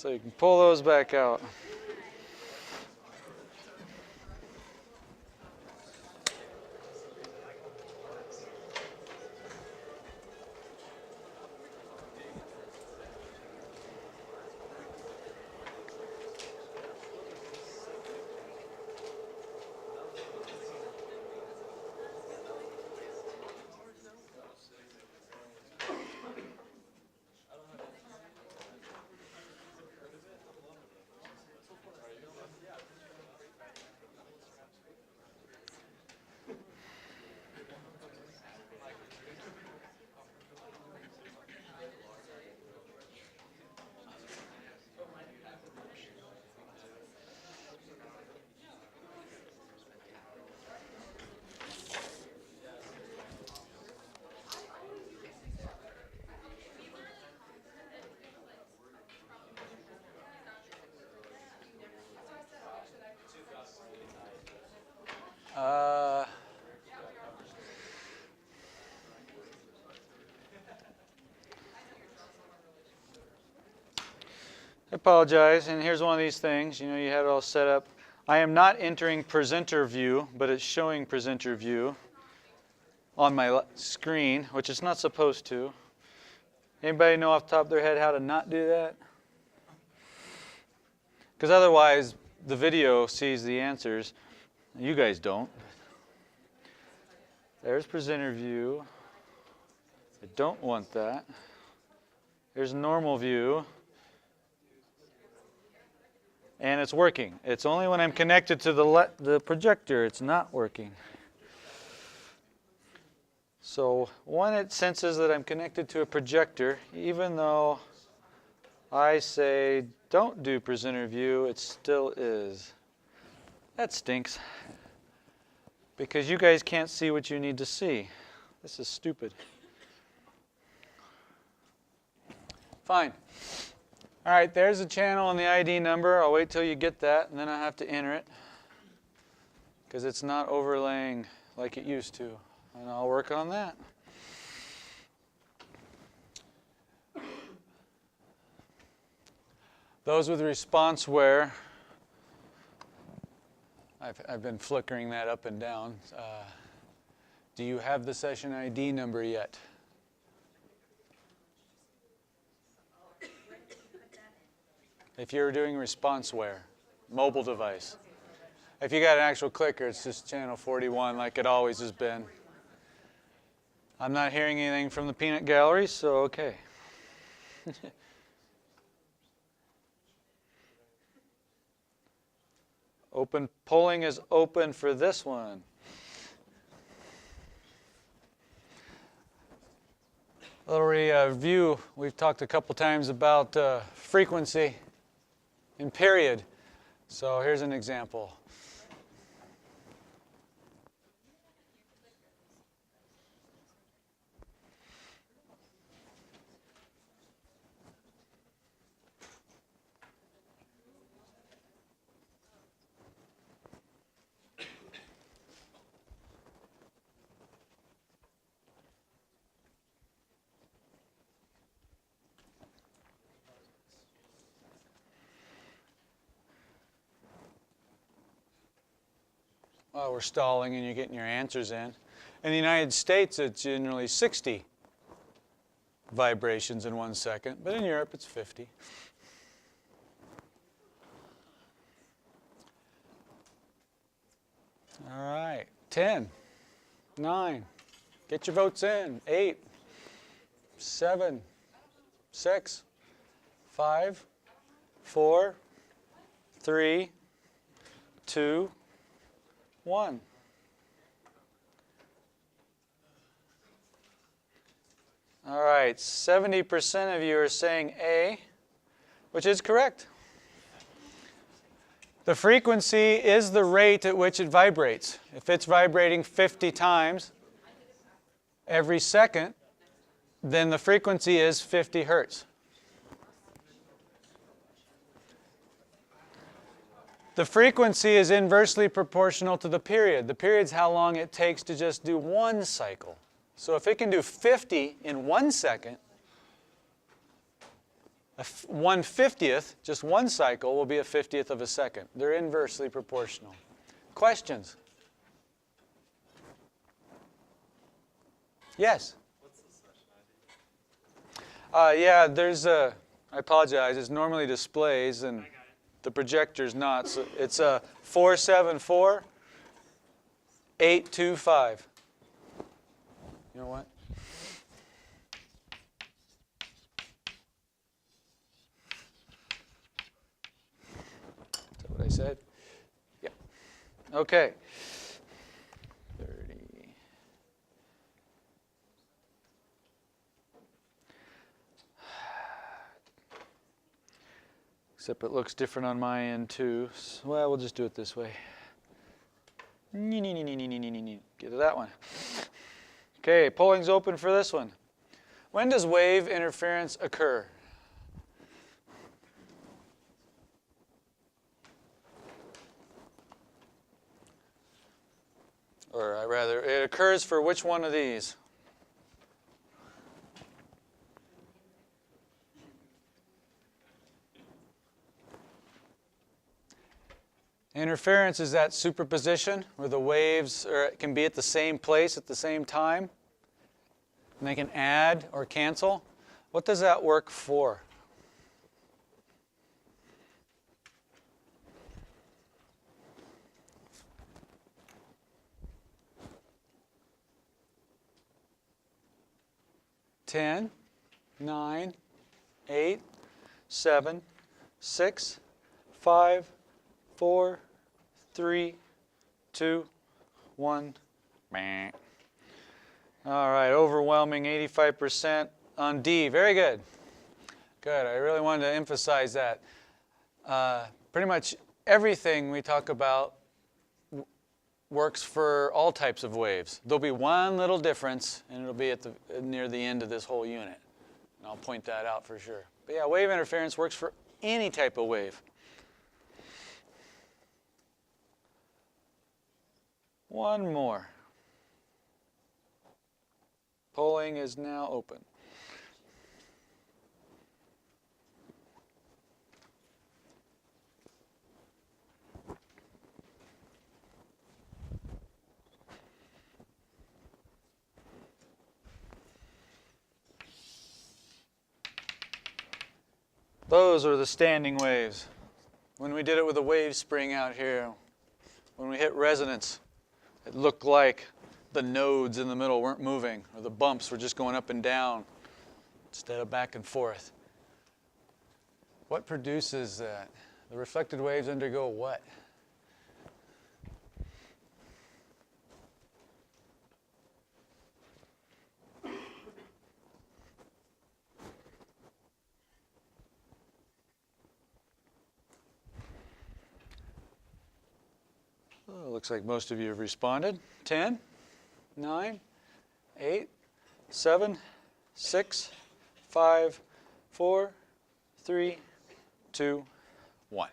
So you can pull those back out. I apologize, and here's one of these things. You know, you had it all set up. I am not entering presenter view, but it's showing presenter view on my screen, which it's not supposed to. Anybody know off the top of their head how to not do that? Because otherwise, the video sees the answers. You guys don't. There's presenter view. I don't want that. There's normal view. And it's working. It's only when I'm connected to the projector it's not working. So when it senses that I'm connected to a projector, even though I say don't do presenter view, it still is. That stinks. Because you guys can't see what you need to see. This is stupid. Fine. All right, there's the channel and the ID number. I'll wait till you get that, and then I have to enter it because it's not overlaying like it used to, and I'll work on that. Those with responseware, I've been flickering that up and down. Do you have the session ID number yet? If you're doing responseware, mobile device. If you got an actual clicker, it's just channel 41 like it always has been. I'm not hearing anything from the peanut gallery, so okay. Open polling is open for this one. A little review. We've talked a couple times about frequency and period. So here's an example. While we're stalling and you're getting your answers in. In the United States, it's generally 60 vibrations in 1 second, but in Europe, it's 50. All right, 10, 9, get your votes in, 8, 7, 6, 5, 4, 3, 2, 1. All right, 70% of you are saying A, which is correct. The frequency is the rate at which it vibrates. If it's vibrating 50 times every second, then the frequency is 50 hertz. The frequency is inversely proportional to the period. The period is how long it takes to just do one cycle. So if it can do 50 in 1 second, 1/50th, just one cycle, will be a 50th of a second. They're inversely proportional. Questions? Yes? What's the session ID? Yeah, there's a, I apologize, it's normally displays and the projector's not. So it's a 474825. You know what? Is that what I said? Yeah. Okay. 30. Except it looks different on my end too. Well, we'll just do it this way. Get to that one. Okay, polling's open for this one. When does wave interference occur? Or rather, it occurs for which one of these? Interference is that superposition where the waves can be at the same place at the same time. And they can add or cancel. What does that work for? Ten, 9, 8, 7, 6, 5, 4, 3, 2, 1. All right, overwhelming 85% on D. Very good. Good. I really wanted to emphasize that. Pretty much everything we talk about works for all types of waves. There'll be one little difference, and it'll be at near the end of this whole unit. And I'll point that out for sure. But yeah, wave interference works for any type of wave. One more. Polling is now open. Those are the standing waves. When we did it with a wave spring out here, when we hit resonance, it looked like the nodes in the middle weren't moving, or the bumps were just going up and down instead of back and forth. What produces that? The reflected waves undergo what? Well, looks like most of you have responded. 10, 9, 8, 7, 6, 5, 4, 3, 2, 1.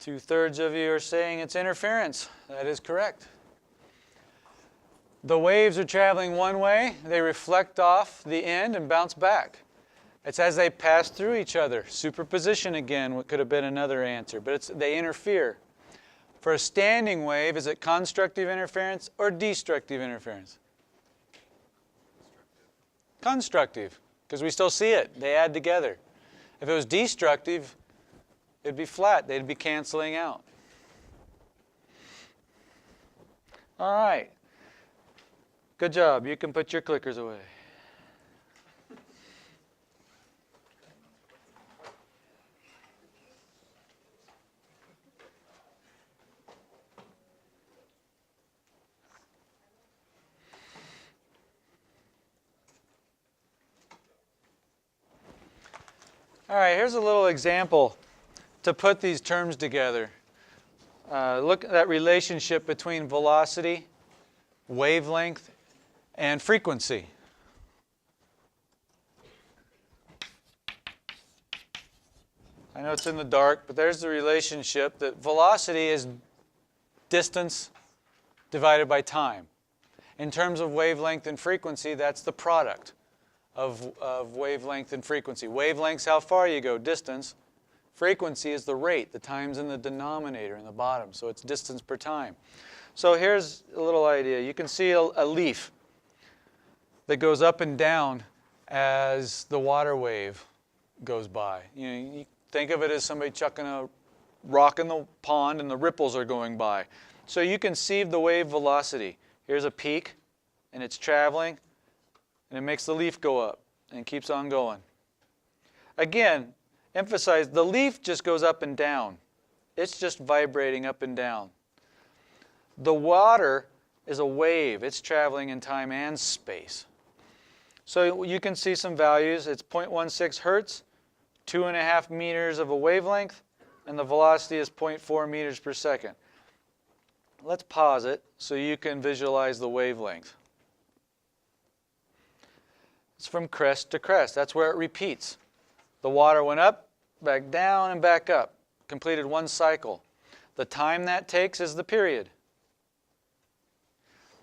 2/3 of you are saying it's interference. That is correct. The waves are traveling one way. They reflect off the end and bounce back. It's as they pass through each other. Superposition again, what could have been another answer, but they interfere. For a standing wave, is it constructive interference or destructive interference? Constructive, because we still see it. They add together. If it was destructive, it'd be flat. They'd be canceling out. All right. Good job. You can put your clickers away. All right, here's a little example to put these terms together. Look at that relationship between velocity, wavelength, and frequency. I know it's in the dark, but there's the relationship that velocity is distance divided by time. In terms of wavelength and frequency, that's the product of wavelength and frequency. Wavelength's how far you go, distance. Frequency is the rate. The time's in the denominator in the bottom, so it's distance per time. So here's a little idea. You can see a leaf that goes up and down as the water wave goes by. You think of it as somebody chucking a rock in the pond and the ripples are going by. So you can see the wave velocity. Here's a peak, and it's traveling, and it makes the leaf go up and keeps on going. Again, emphasize the leaf just goes up and down. It's just vibrating up and down. The water is a wave. It's traveling in time and space. So you can see some values. It's 0.16 hertz, 2.5 meters of a wavelength, and the velocity is 0.4 meters per second. Let's pause it so you can visualize the wavelength. It's from crest to crest. That's where it repeats. The water went up, back down, and back up. Completed one cycle. The time that takes is the period.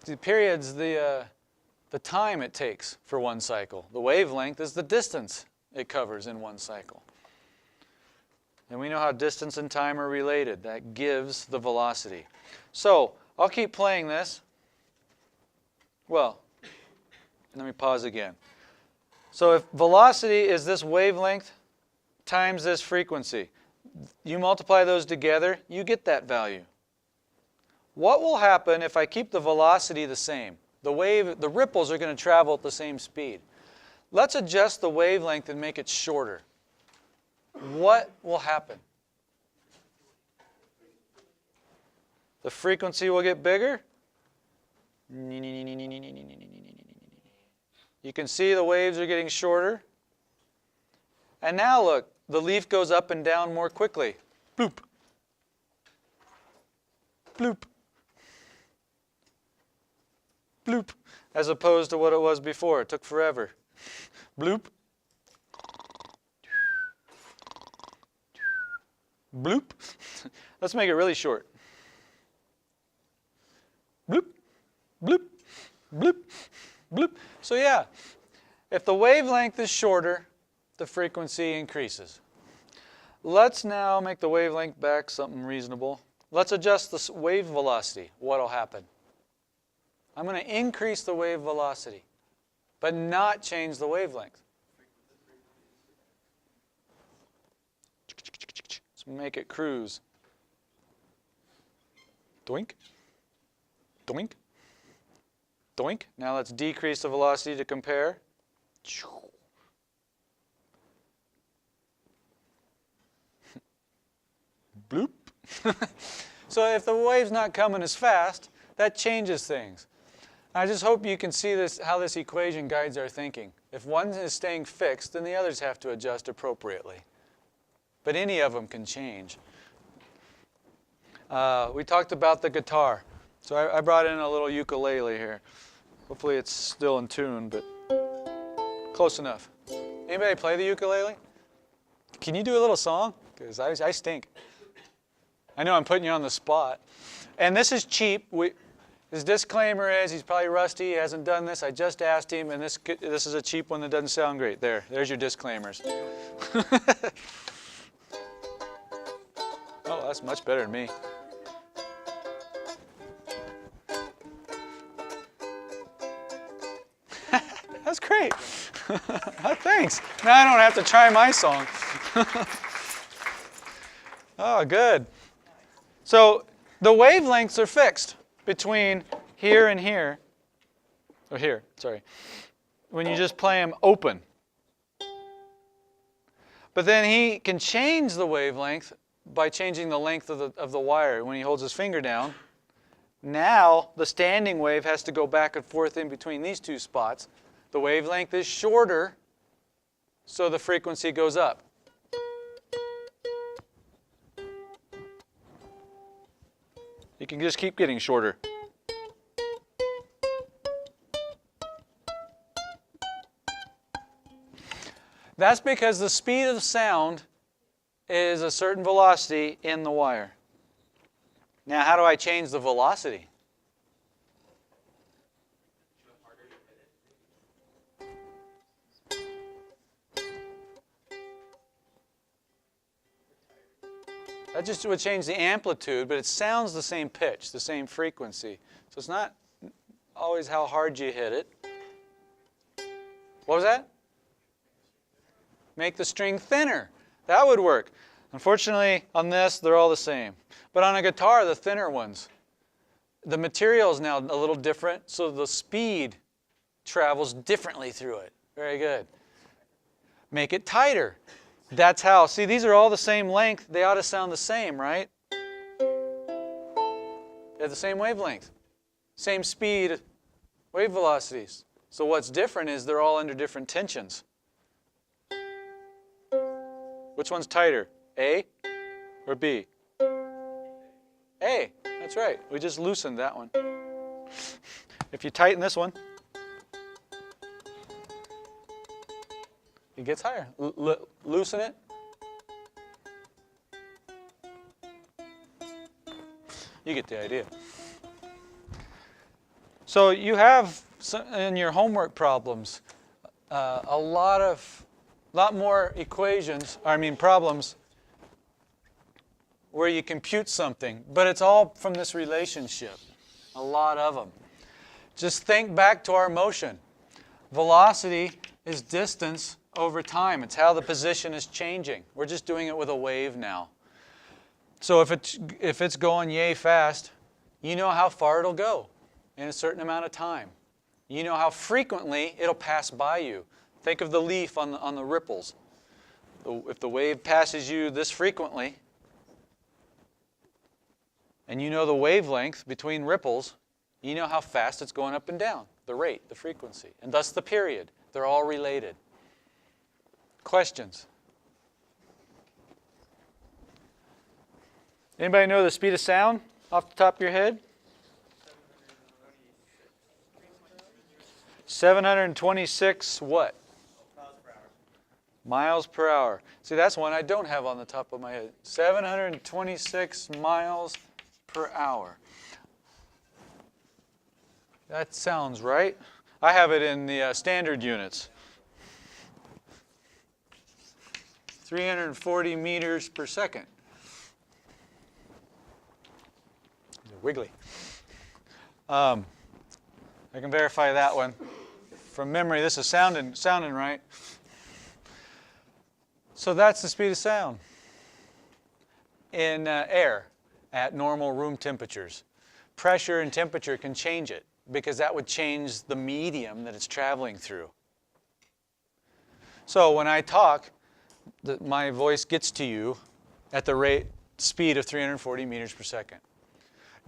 The period's the time it takes for one cycle. The wavelength is the distance it covers in one cycle. And we know how distance and time are related. That gives the velocity. So I'll keep playing this. Well, let me pause again. So if velocity is this wavelength times this frequency, you multiply those together, you get that value. What will happen if I keep the velocity the same? The ripples are going to travel at the same speed. Let's adjust the wavelength and make it shorter. What will happen? The frequency will get bigger. You can see the waves are getting shorter. And now look, the leaf goes up and down more quickly. Bloop. Bloop. Bloop. As opposed to what it was before. It took forever. Bloop. Bloop. Let's make it really short. Bloop. Bloop. Bloop. Bloop. So yeah, if the wavelength is shorter, the frequency increases. Let's now make the wavelength back something reasonable. Let's adjust the wave velocity. What will happen? I'm going to increase the wave velocity, but not change the wavelength. Let's make it cruise. Doink. Doink. Doink. Now let's decrease the velocity to compare. Bloop. So if the wave's not coming as fast, that changes things. I just hope you can see this, how this equation guides our thinking. If one is staying fixed, then the others have to adjust appropriately. But any of them can change. We talked about the guitar. So I brought in a little ukulele here. Hopefully it's still in tune, but close enough. Anybody play the ukulele? Can you do a little song? Because I stink. I know I'm putting you on the spot. And this is cheap. His disclaimer is he's probably rusty, he hasn't done this. I just asked him, and this is a cheap one that doesn't sound great. There's your disclaimers. Oh, that's much better than me. That's great. Thanks. Now I don't have to try my song. Oh, good. So the wavelengths are fixed between here and here. Or here, sorry. When you just play them open. But then he can change the wavelength by changing the length of the wire when he holds his finger down. Now the standing wave has to go back and forth in between these two spots. The wavelength is shorter, so the frequency goes up. You can just keep getting shorter. That's because the speed of sound is a certain velocity in the wire. Now, how do I change the velocity? That just would change the amplitude, but it sounds the same pitch, the same frequency. So it's not always how hard you hit it. What was that? Make the string thinner. That would work. Unfortunately, on this, they're all the same. But on a guitar, the thinner ones, the material is now a little different, so the speed travels differently through it. Very good. Make it tighter. That's how. See, these are all the same length. They ought to sound the same, right? They have the same wavelength, same speed, wave velocities. So what's different is they're all under different tensions. Which one's tighter, A or B? A, that's right. We just loosened that one. If you tighten this one, it gets higher. Loosen it. You get the idea. So you have in your homework problems a lot more equations, problems where you compute something, but it's all from this relationship, a lot of them. Just think back to our motion. Velocity is distance over time. It's how the position is changing. We're just doing it with a wave now. So if it's going yay fast, you know how far it'll go in a certain amount of time. You know how frequently it'll pass by you. Think of the leaf on the ripples. If the wave passes you this frequently, and you know the wavelength between ripples, you know how fast it's going up and down, the rate, the frequency, and thus the period. They're all related. Questions? Anybody know the speed of sound off the top of your head? 726 what? Miles per hour. See, that's one I don't have on the top of my head. 726 miles per hour. That sounds right. I have it in the standard units. 340 meters per second. They're wiggly. I can verify that one. From memory, this is sounding right. So that's the speed of sound in air at normal room temperatures. Pressure and temperature can change it because that would change the medium that it's traveling through. So when I talk, my voice gets to you at the speed of 340 meters per second.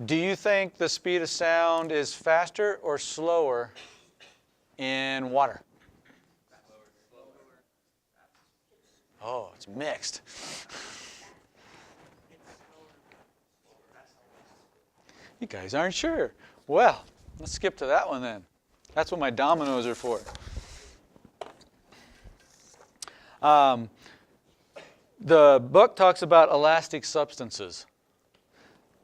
Do you think the speed of sound is faster or slower in water? Oh, it's mixed. You guys aren't sure. Well, let's skip to that one then. That's what my dominoes are for. The book talks about elastic substances.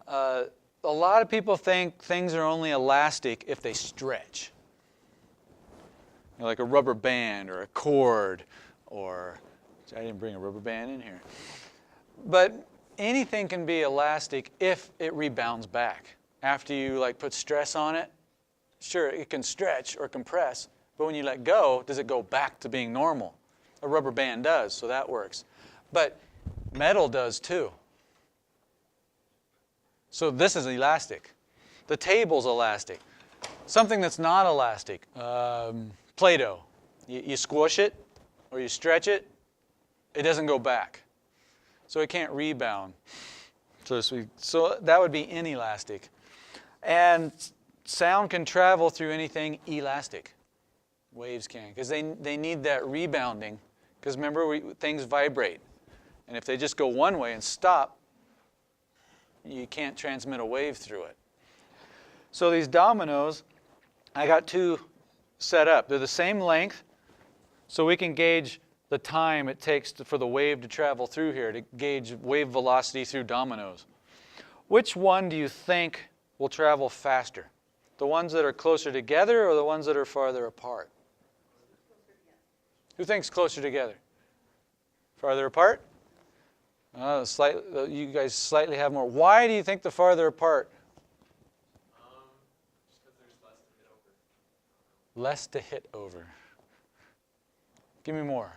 A lot of people think things are only elastic if they stretch. You know, like a rubber band or a cord or... I didn't bring a rubber band in here. But anything can be elastic if it rebounds back. After you put stress on it, sure, it can stretch or compress, but when you let go, does it go back to being normal? A rubber band does, so that works. But metal does too. So this is elastic. The table's elastic. Something that's not elastic, Play-Doh. You squish it or you stretch it, it doesn't go back. So it can't rebound, so to speak. So that would be inelastic. And sound can travel through anything elastic. Waves can, because they need that rebounding. Because remember, things vibrate. And if they just go one way and stop, you can't transmit a wave through it. So these dominoes, I got two set up. They're the same length, so we can gauge the time it takes for the wave to travel through here, to gauge wave velocity through dominoes. Which one do you think will travel faster? The ones that are closer together or the ones that are farther apart? Who thinks closer together? Farther apart? You guys slightly have more. Why do you think the farther apart? Just because there's less to hit over. Less to hit over. Give me more.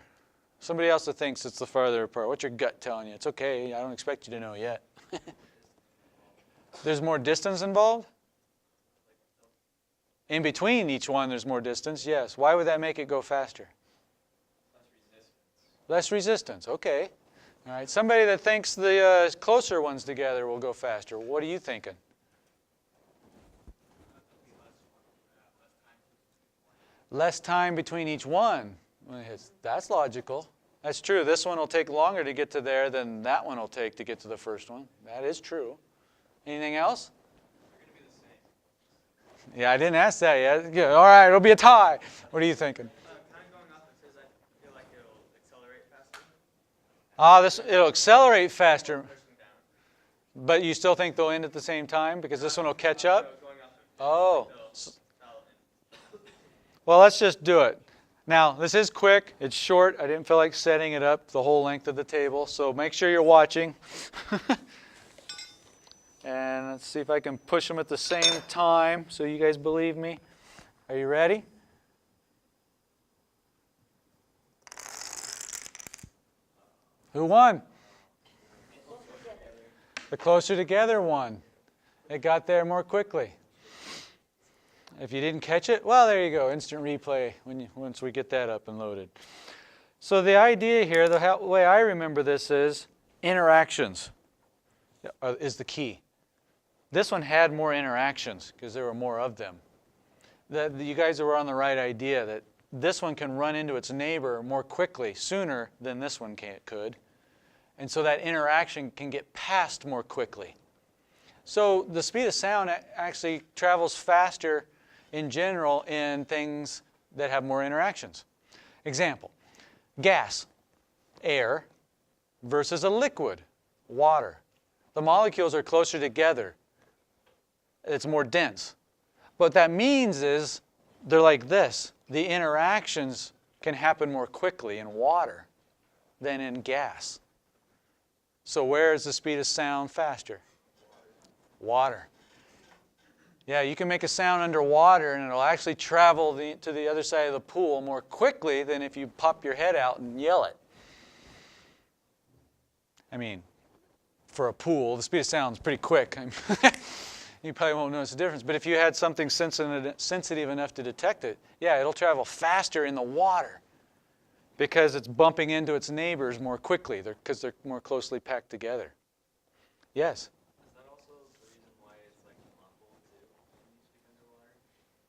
Somebody else that thinks it's the farther apart. What's your gut telling you? It's okay. I don't expect you to know yet. There's more distance involved? In between each one, there's more distance. Yes. Why would that make it go faster? Less resistance. Okay. All right. Somebody that thinks the closer ones together will go faster. What are you thinking? Less time between each one. That's logical. That's true. This one will take longer to get to there than that one will take to get to the first one. That is true. Anything else? They're going to be the same. Yeah, I didn't ask that yet. Good. All right, it'll be a tie. What are you thinking? Kind of going off it says I feel like it'll accelerate faster. It'll accelerate faster, Push them down. but you still think they'll end at the same time because this one will catch up? Going off it. Oh. They'll end. Well, let's just do it. Now, this is quick. It's short. I didn't feel like setting it up the whole length of the table, so make sure you're watching. And let's see if I can push them at the same time so you guys believe me. Are you ready? Who won? The closer together won. It got there more quickly. If you didn't catch it, well, there you go. Instant replay once we get that up and loaded. So the idea here, the way I remember this is interactions is the key. This one had more interactions because there were more of them. You guys were on the right idea that this one can run into its neighbor more quickly, sooner than this one could. And so that interaction can get passed more quickly. So the speed of sound actually travels faster in general in things that have more interactions. Example, gas, air, versus a liquid, water. The molecules are closer together. It's more dense. What that means is they're like this. The interactions can happen more quickly in water than in gas. So where is the speed of sound faster? Water. Yeah, you can make a sound underwater and it'll actually travel to the other side of the pool more quickly than if you pop your head out and yell it. I mean, for a pool, the speed of sound is pretty quick. You probably won't notice the difference. But if you had something sensitive enough to detect it, yeah, it'll travel faster in the water because it's bumping into its neighbors more quickly because they're more closely packed together. Yes? Is that also the reason why it's like muffled too when you speak underwater?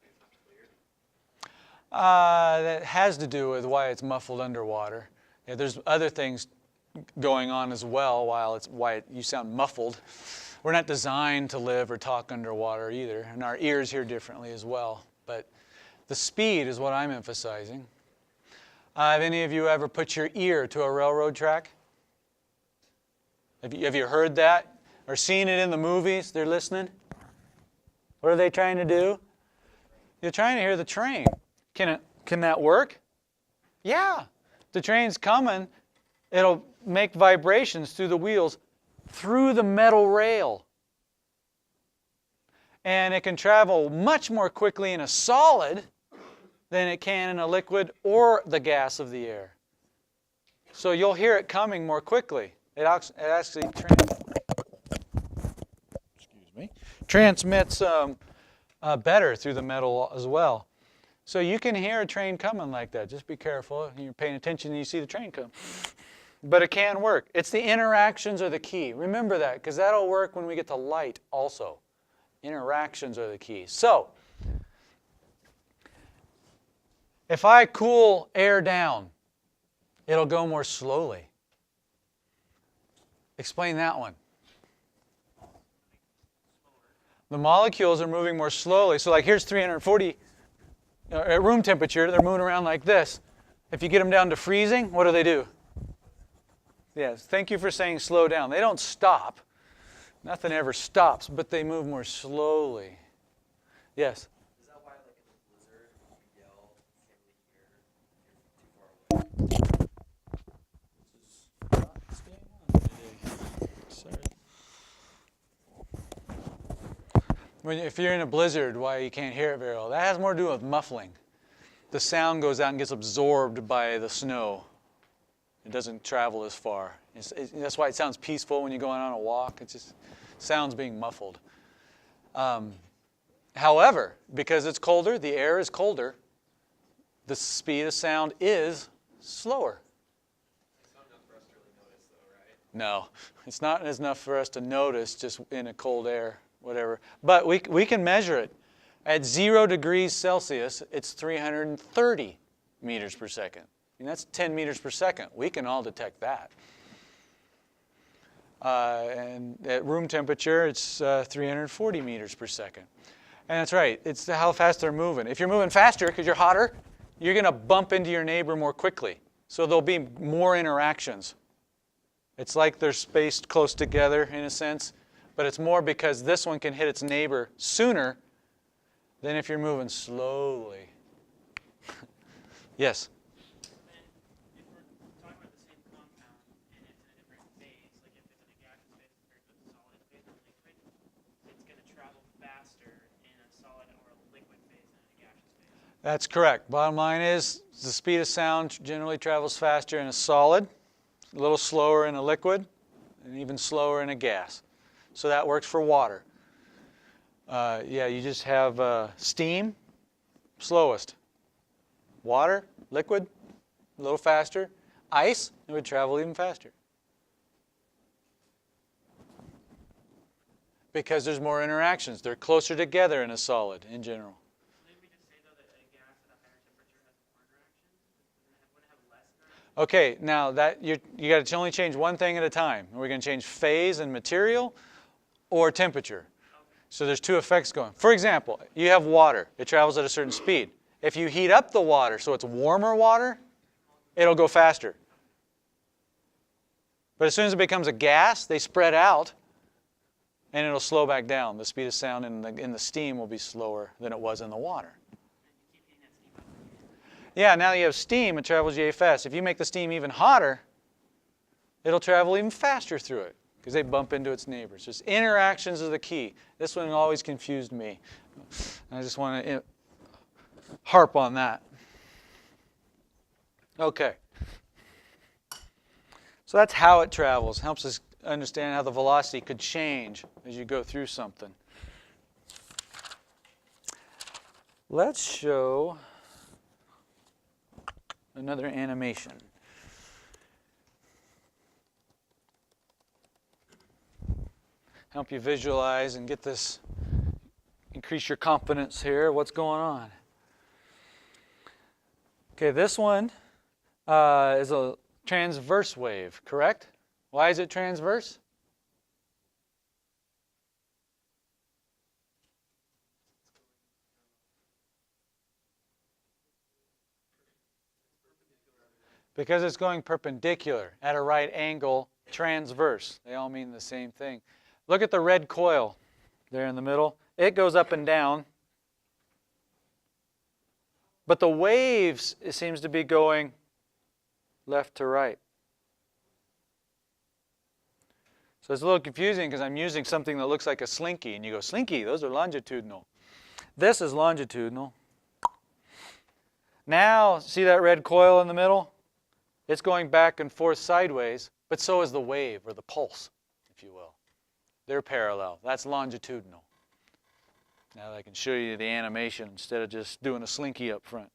It's not clear. That has to do with why it's muffled underwater. Yeah, there's other things going on as well why you sound muffled. We're not designed to live or talk underwater either, and our ears hear differently as well. But the speed is what I'm emphasizing. Have any of you ever put your ear to a railroad track? Have you heard that or seen it in the movies? They're listening. What are they trying to do? They're trying to hear the train. Can that work? Yeah. The train's coming. It'll make vibrations through the wheels, through the metal rail. And it can travel much more quickly in a solid than it can in a liquid or the gas of the air. So you'll hear it coming more quickly. It actually transmits better through the metal as well. So you can hear a train coming like that. Just be careful. You're paying attention and you see the train come. But it can work. It's the interactions are the key. Remember that, because that'll work when we get to light also. Interactions are the key. So, if I cool air down, it'll go more slowly. Explain that one. The molecules are moving more slowly. So like here's 340 at room temperature. They're moving around like this. If you get them down to freezing, what do? Yes, thank you for saying slow down. They don't stop. Nothing ever stops, but they move more slowly. Yes? Is that why, like in a blizzard, when you yell, you can't really hear if you're too far away? If you're in a blizzard, why you can't hear it very well. That has more to do with muffling. The sound goes out and gets absorbed by the snow. It doesn't travel as far. That's why it sounds peaceful when you're going on a walk. It just sounds being muffled. However, because it's colder, the air is colder, the speed of sound is slower. It's not enough for us to really notice, though, right? No, it's not enough for us to notice just in a cold air, whatever. But we can measure it. At 0 degrees Celsius, it's 330 meters per second. And that's 10 meters per second. We can all detect that. And at room temperature, it's 340 meters per second. And that's right. It's how fast they're moving. If you're moving faster because you're hotter, you're going to bump into your neighbor more quickly. So there'll be more interactions. It's like they're spaced close together in a sense, but it's more because this one can hit its neighbor sooner than if you're moving slowly. Yes? If we're talking about the same compound and it's in a different phase, like if it's in a gaseous phase compared to a solid phase or liquid, it's going to travel faster in a solid or a liquid phase than in a gaseous phase. That's correct. Bottom line is the speed of sound generally travels faster in a solid, a little slower in a liquid, and even slower in a gas. So that works for water. Yeah, you just have steam, slowest. Water, liquid, a little faster. Ice, it would travel even faster. Because there's more interactions. They're closer together in a solid in general. Didn't we just say, though, that a gas at a higher temperature has more interactions? Wouldn't it have less interactions? Okay, now that you got to only change one thing at a time. We're going to change phase and material or temperature. So there's two effects going. For example, you have water. It travels at a certain speed. If you heat up the water so it's warmer water, it'll go faster. But as soon as it becomes a gas, they spread out and it'll slow back down. The speed of sound in the steam will be slower than it was in the water. Yeah, now that you have steam, it travels yay fast. If you make the steam even hotter, it'll travel even faster through it because they bump into its neighbors. Just interactions are the key. This one always confused me. I just want to harp on that. Okay. So that's how it travels. Helps us understand how the velocity could change as you go through something. Let's show another animation. Help you visualize and get this, increase your confidence here, what's going on. Okay, this one is a transverse wave, correct? Why is it transverse? Because it's going perpendicular, at a right angle, transverse. They all mean the same thing. Look at the red coil there in the middle. It goes up and down. But the waves, it seems to be going left to right. So it's a little confusing because I'm using something that looks like a slinky. And you go, slinky, those are longitudinal. This is longitudinal. Now, see that red coil in the middle? It's going back and forth sideways, but so is the wave or the pulse, if you will. They're parallel. That's longitudinal. Now that I can show you the animation instead of just doing a slinky up front.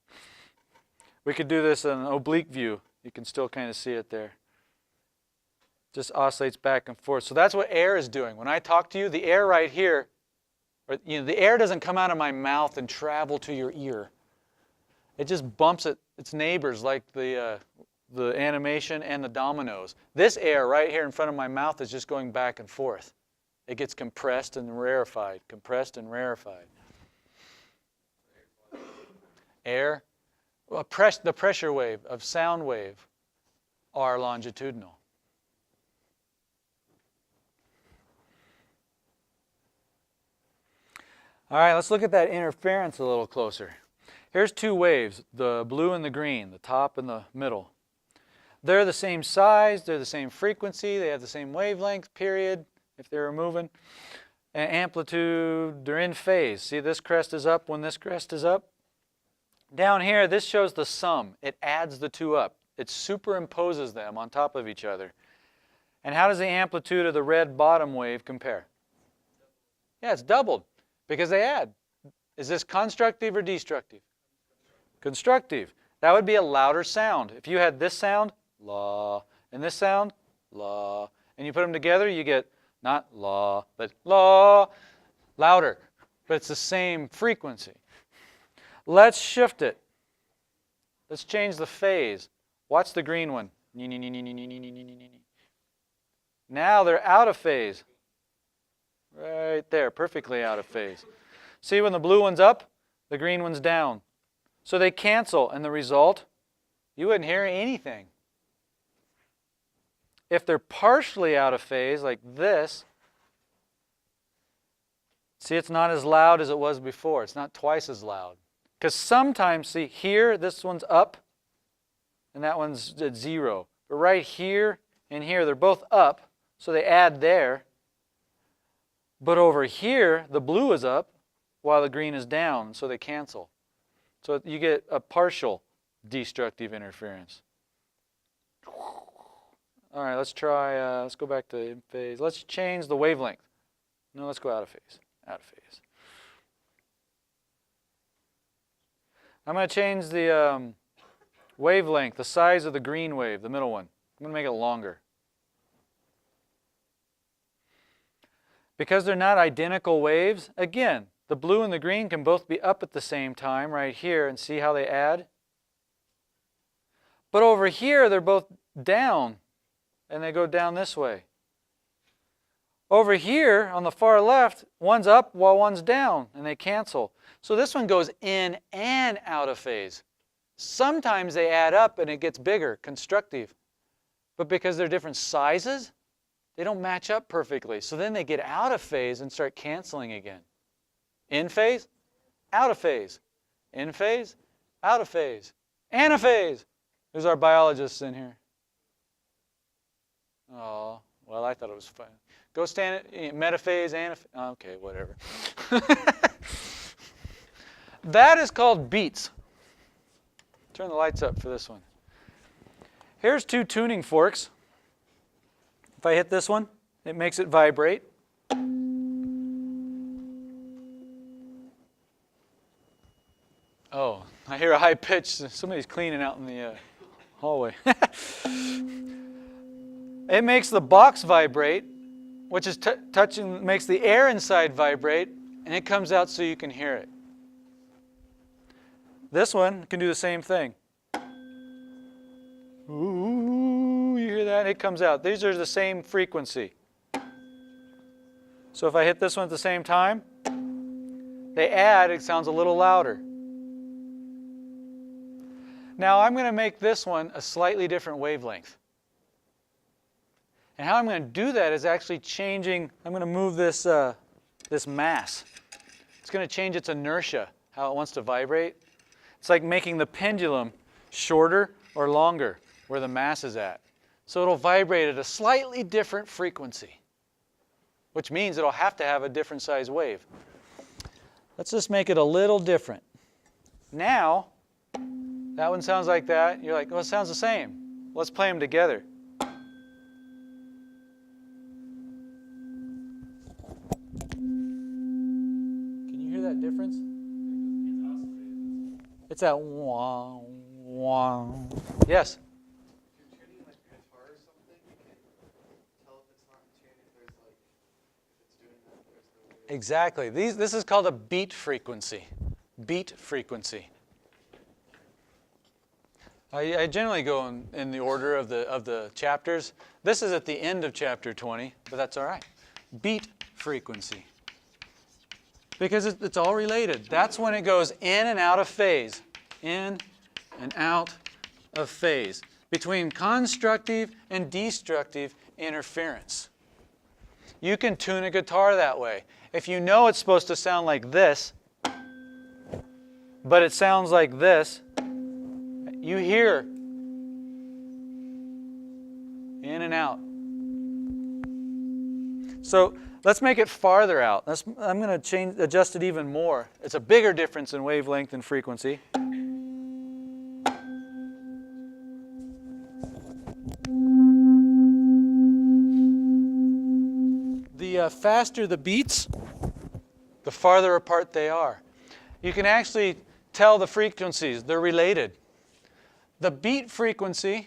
We could do this in an oblique view. You can still kind of see it there. Just oscillates back and forth. So that's what air is doing. When I talk to you, the air right here, the air doesn't come out of my mouth and travel to your ear. It just bumps its neighbors like the animation and the dominoes. This air right here in front of my mouth is just going back and forth. It gets compressed and rarefied, compressed and rarefied. Air, well, the pressure wave of sound wave are longitudinal. All right, let's look at that interference a little closer. Here's two waves, the blue and the green, the top and the middle. They're the same size, they're the same frequency, they have the same wavelength, period, if they were moving. and amplitude, they're in phase. See, this crest is up when this crest is up. Down here, this shows the sum. It adds the two up. It superimposes them on top of each other. And how does the amplitude of the red bottom wave compare? Yeah, it's doubled because they add. Is this constructive or destructive? Constructive. That would be a louder sound. If you had this sound, la, and this sound, la, and you put them together, you get not la, but la, louder. But it's the same frequency. Let's shift it. Let's change the phase. Watch the green one. Now they're out of phase. Right there, perfectly out of phase. See, when the blue one's up, the green one's down. So they cancel, and the result, you wouldn't hear anything. If they're partially out of phase, like this, see, it's not as loud as it was before. It's not twice as loud. Because sometimes, see, here, this one's up, and that one's at 0. But right here and here, they're both up, so they add there. But over here, the blue is up, while the green is down, so they cancel. So you get a partial destructive interference. All right, let's try, let's go back to in phase. Let's change the wavelength. No, let's go out of phase. Out of phase. I'm going to change the wavelength, the size of the green wave, the middle one. I'm going to make it longer. Because they're not identical waves, again, the blue and the green can both be up at the same time right here, and see how they add? But over here, they're both down, and they go down this way. Over here, on the far left, one's up while one's down, and they cancel. So this one goes in and out of phase. Sometimes they add up and it gets bigger, constructive. But because they're different sizes, they don't match up perfectly. So then they get out of phase and start canceling again. In phase, out of phase. In phase, out of phase. Anaphase. There's our biologists in here. Oh, well, I thought it was fun. Go stand at metaphase, anaphase. Okay, whatever. That is called beats. Turn the lights up for this one. Here's two tuning forks. If I hit this one, it makes it vibrate. Oh, I hear a high pitch. Somebody's cleaning out in the hallway. It makes the box vibrate, which is touching, makes the air inside vibrate, and it comes out so you can hear it. This one can do the same thing. Ooh, you hear that? It comes out. These are the same frequency. So if I hit this one at the same time, they add, it sounds a little louder. Now I'm going to make this one a slightly different wavelength. And how I'm going to do that is actually changing, I'm going to move this, this mass. It's going to change its inertia, how it wants to vibrate. It's like making the pendulum shorter or longer where the mass is at. So it'll vibrate at a slightly different frequency, which means it'll have to have a different size wave. Let's just make it a little different. Now, that one sounds like that. You're like, well, it sounds the same. Let's play them together. Can you hear that difference? It's that wah, wah. Yes? If you're tuning like a guitar or something, you can tell if it's not in tune if there's like, if it's doing that, there's no way. Exactly. This is called a beat frequency. Beat frequency. I generally go in the order of the chapters. This is at the end of chapter 20, but that's all right. Beat frequency. Because it's all related. That's when it goes in and out of phase. In and out of phase. Between constructive and destructive interference. You can tune a guitar that way. If you know it's supposed to sound like this, but it sounds like this, you hear in and out. So Let's make it farther out. I'm going to adjust it even more. It's a bigger difference in wavelength and frequency. The faster the beats, the farther apart they are. You can actually tell the frequencies. They're related. The beat frequency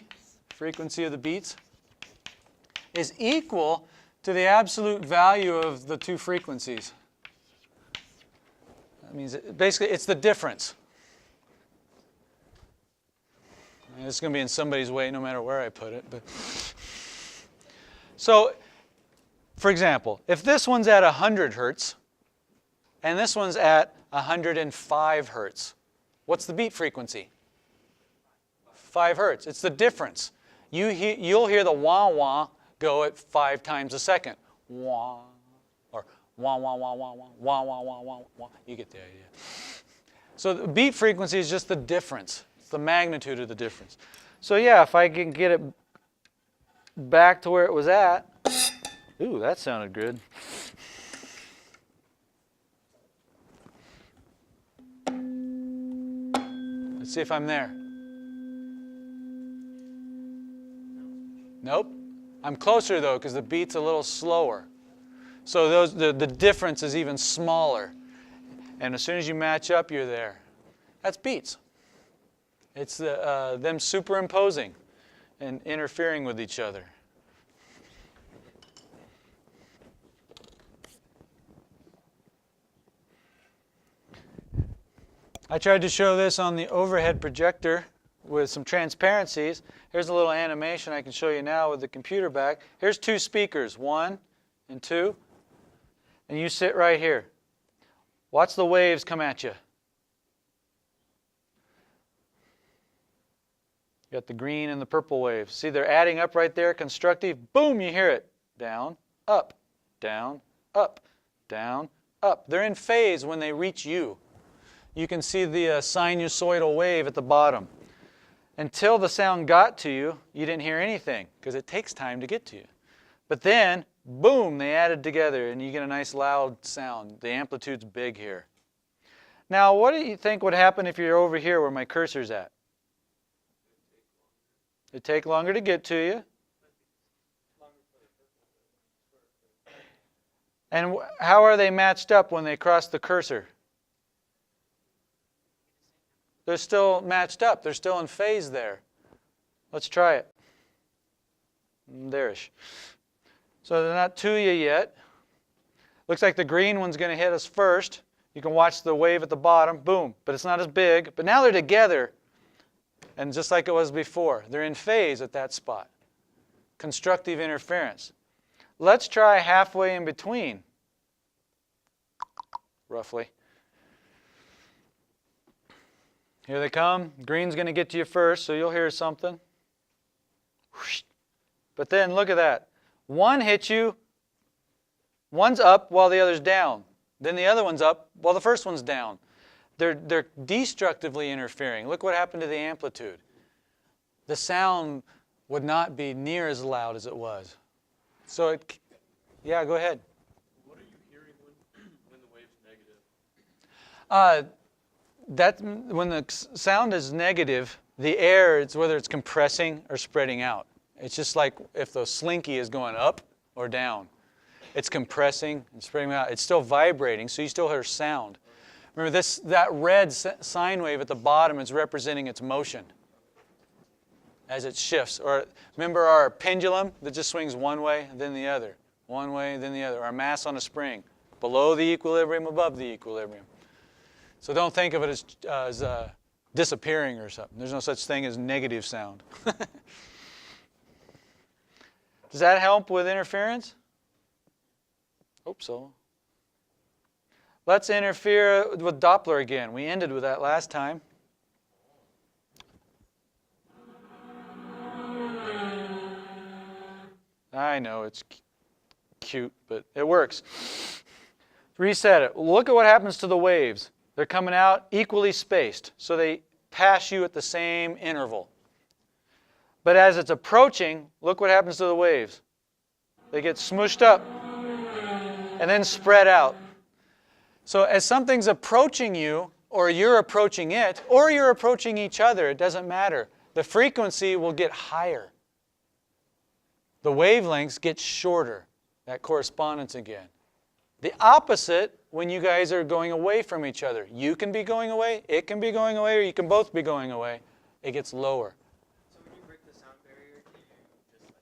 of the beats, is equal to the absolute value of the two frequencies. That means basically it's the difference. And it's going to be in somebody's way no matter where I put it. But so, for example, if this one's at 100 hertz and this one's at 105 hertz, what's the beat frequency? 5 hertz. It's the difference. You'll hear the wah-wah go at 5 times a second. Wah, or wah, wah, wah, wah, wah, wah, wah, wah, wah, wah. You get the idea. So the beat frequency is just the difference. It's the magnitude of the difference. So yeah, if I can get it back to where it was at. Ooh, that sounded good. Let's see if I'm there. Nope. I'm closer though because the beat's a little slower. So the difference is even smaller. And as soon as you match up, you're there. That's beats. It's them superimposing and interfering with each other. I tried to show this on the overhead projector with some transparencies. Here's a little animation I can show you now with the computer back. Here's 2 speakers, 1 and 2. And you sit right here. Watch the waves come at you. You got the green and the purple waves. See, they're adding up right there, constructive. Boom, you hear it. Down, up, down, up, down, up. They're in phase when they reach you. You can see the sinusoidal wave at the bottom. Until the sound got to you, you didn't hear anything because it takes time to get to you. But then, boom, they added together and you get a nice loud sound. The amplitude's big here. Now, what do you think would happen if you're over here where my cursor's at? It'd take longer to get to you. And how are they matched up when they cross the cursor? They're still matched up. They're still in phase there. Let's try it. There-ish. So they're not to you yet. Looks like the green one's going to hit us first. You can watch the wave at the bottom. Boom. But it's not as big. But now they're together. And just like it was before, they're in phase at that spot. Constructive interference. Let's try halfway in between. Roughly. Here they come. Green's going to get to you first, so you'll hear something. But then look at that. One hits you. One's up while the other's down. Then the other one's up while the first one's down. They're destructively interfering. Look what happened to the amplitude. The sound would not be near as loud as it was. So yeah, go ahead. What are you hearing when the wave's negative? When the sound is negative, the air, it's whether it's compressing or spreading out. It's just like if the slinky is going up or down. It's compressing and spreading out. It's still vibrating, so you still hear sound. Remember that red sine wave at the bottom is representing its motion as it shifts. Or remember our pendulum that just swings one way, then the other. One way, then the other. Our mass on a spring. Below the equilibrium, above the equilibrium. So don't think of it as disappearing or something. There's no such thing as negative sound. Does that help with interference? Hope so. Let's interfere with Doppler again. We ended with that last time. I know it's cute, but it works. Reset it. Look at what happens to the waves. They're coming out equally spaced, so they pass you at the same interval. But as it's approaching, look what happens to the waves. They get smooshed up. and then spread out. So as something's approaching you, or you're approaching it, or you're approaching each other, it doesn't matter. The frequency will get higher. The wavelengths get shorter. That correspondence again. The opposite when you guys are going away from each other. You can be going away, it can be going away, or you can both be going away. It gets lower. So when you break the sound barrier, do you just like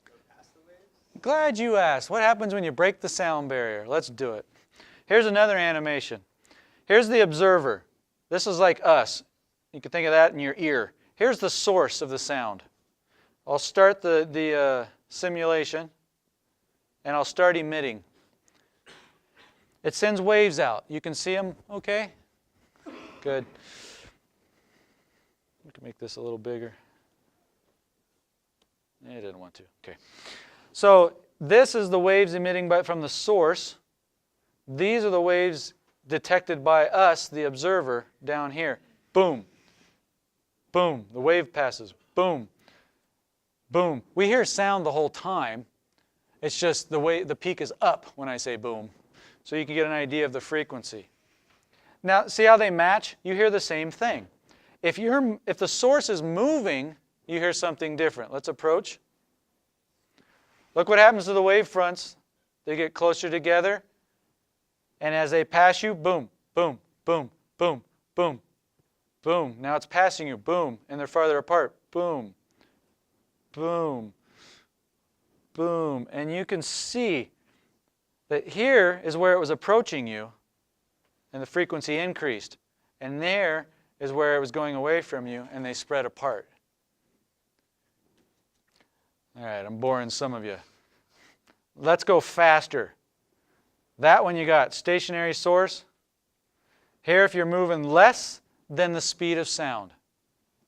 go past the waves? Glad you asked. What happens when you break the sound barrier? Let's do it. Here's another animation. Here's the observer. This is like us. You can think of that in your ear. Here's the source of the sound. I'll start the simulation, and I'll start emitting. It sends waves out. You can see them okay? Good. We can make this a little bigger. It didn't want to. Okay. So this is the waves emitting from the source. These are the waves detected by us, the observer, down here. Boom. Boom. The wave passes. Boom. Boom. We hear sound the whole time. It's just the peak is up when I say boom. So you can get an idea of the frequency. Now, see how they match? You hear the same thing. If the source is moving, you hear something different. Let's approach. Look what happens to the wave fronts. They get closer together. And as they pass you, boom, boom, boom, boom, boom, boom. Now it's passing you, boom, and they're farther apart. Boom, boom, boom. And you can see that here is where it was approaching you, and the frequency increased. And there is where it was going away from you, and they spread apart. All right, I'm boring some of you. Let's go faster. That one you got, stationary source. Here, if you're moving less than the speed of sound.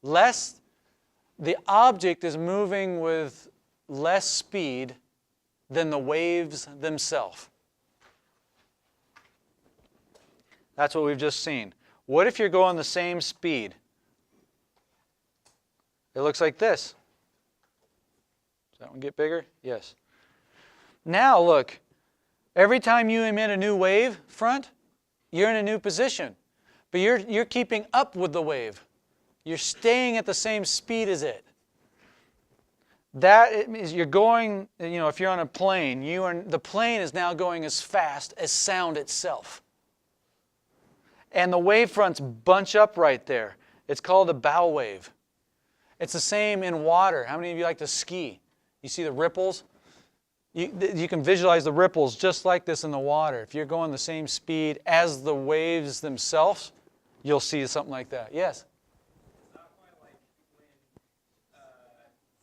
The object is moving with less speed than the waves themselves. That's what we've just seen. What if you're going the same speed? It looks like this. Does that one get bigger? Yes. Now look, every time you emit a new wave front, you're in a new position. But you're keeping up with the wave. You're staying at the same speed as it. That means you're going, if you're on a plane, the plane is now going as fast as sound itself. And the wave fronts bunch up right there. It's called a bow wave. It's the same in water. How many of you like to ski? You see the ripples? You can visualize the ripples just like this in the water. If you're going the same speed as the waves themselves, you'll see something like that. Yes? Is that why, like, when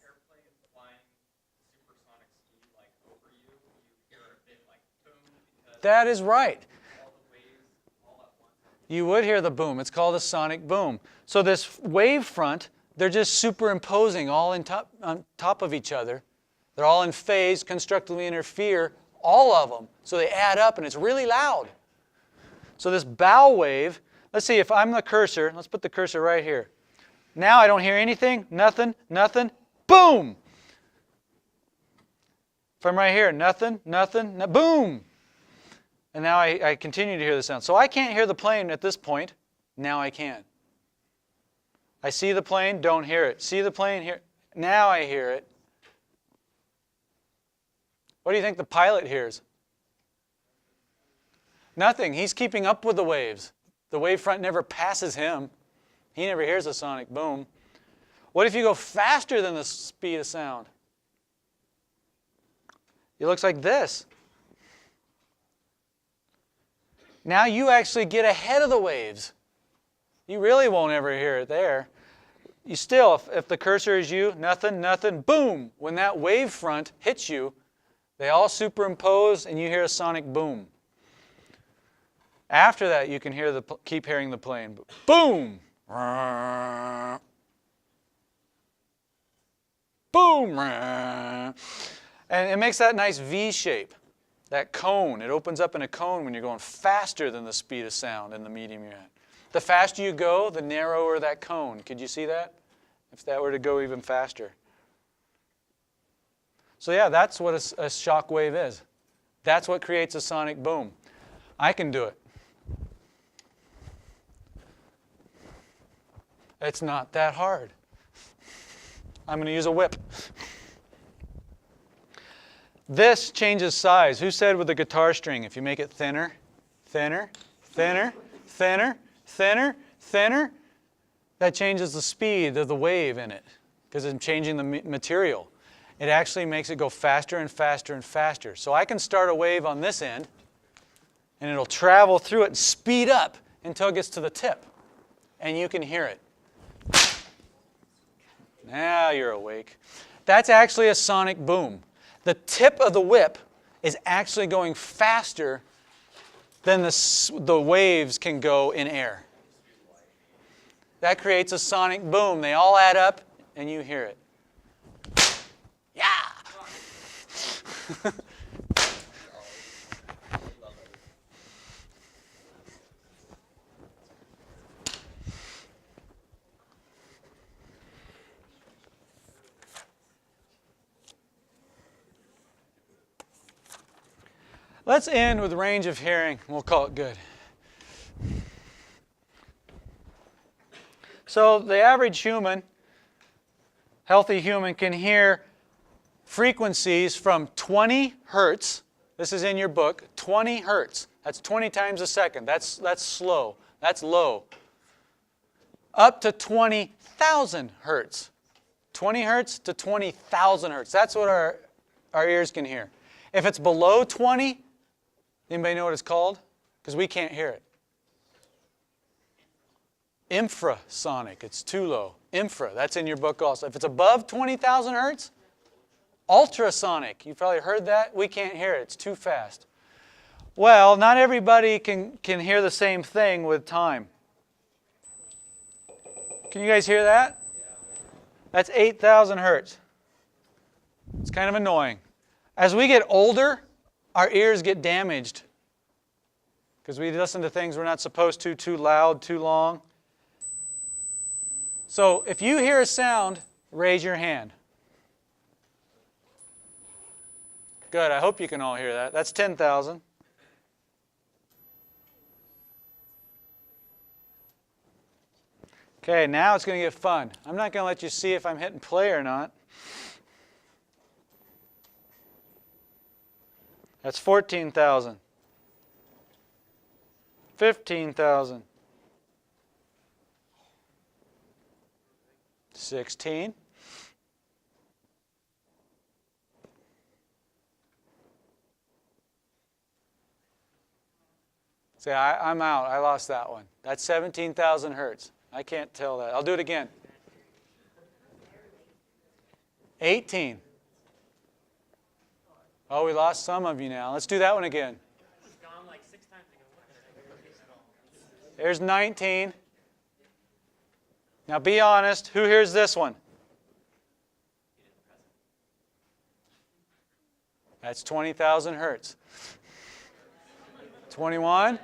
airplanes flying supersonic speed, like, over you, you hear a bit like boom? Because That is right. all the waves all at once. You would hear the boom. It's called a sonic boom. So this wave front, they're just superimposing all on top of each other. They're all in phase, constructively interfere, all of them. So they add up, and it's really loud. So this bow wave, let's see, if I'm the cursor, let's put the cursor right here. Now I don't hear anything, nothing, boom! If I'm right here, nothing, boom! And now I continue to hear the sound. So I can't hear the plane at this point. Now I can. I see the plane, don't hear it. See the plane, hear. Now I hear it. What do you think the pilot hears? Nothing. He's keeping up with the waves. The wave front never passes him. He never hears a sonic boom. What if you go faster than the speed of sound? It looks like this. Now you actually get ahead of the waves. You really won't ever hear it there. You still, if the cursor is you, nothing, boom. When that wave front hits you, they all superimpose and you hear a sonic boom. After that, you can keep hearing the plane. Boom! Boom! And it makes that nice V shape, that cone. It opens up in a cone when you're going faster than the speed of sound in the medium you're at. The faster you go, the narrower that cone. Could you see that? If that were to go even faster. So yeah, that's what a shock wave is. That's what creates a sonic boom. I can do it. It's not that hard. I'm going to use a whip. This changes size. Who said with a guitar string, if you make it thinner, thinner, thinner, thinner, thinner, thinner, that changes the speed of the wave in it because I'm changing the material. It actually makes it go faster and faster and faster. So I can start a wave on this end, and it'll travel through it and speed up until it gets to the tip, and you can hear it. Now you're awake. That's actually a sonic boom. The tip of the whip is actually going faster than the waves can go in air. That creates a sonic boom. They all add up, and you hear it. Yeah! Let's end with range of hearing. We'll call it good. So the average human, healthy human, can hear frequencies from 20 hertz. This is in your book. 20 hertz. That's 20 times a second. That's slow. That's low. Up to 20,000 hertz. 20 hertz to 20,000 hertz. That's what our ears can hear. If it's below 20, anybody know what it's called? Because we can't hear it. Infrasonic. It's too low. Infra. That's in your book also. If it's above 20,000 hertz, ultrasonic. You've probably heard that. We can't hear it. It's too fast. Well, not everybody can hear the same thing with time. Can you guys hear that? That's 8,000 hertz. It's kind of annoying. As we get older, our ears get damaged because we listen to things we're not supposed to, too loud, too long. So if you hear a sound, raise your hand. Good, I hope you can all hear that. That's 10,000. Okay, now it's going to get fun. I'm not going to let you see if I'm hitting play or not. That's 14,000. 15,000. 16. See, I'm out. I lost that one. That's 17,000 hertz. I can't tell that. I'll do it again. 18. Oh, we lost some of you now. Let's do that one again. There's 19. Now be honest. Who hears this one? That's 20,000 hertz. 21.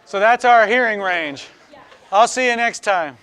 So that's our hearing range. I'll see you next time.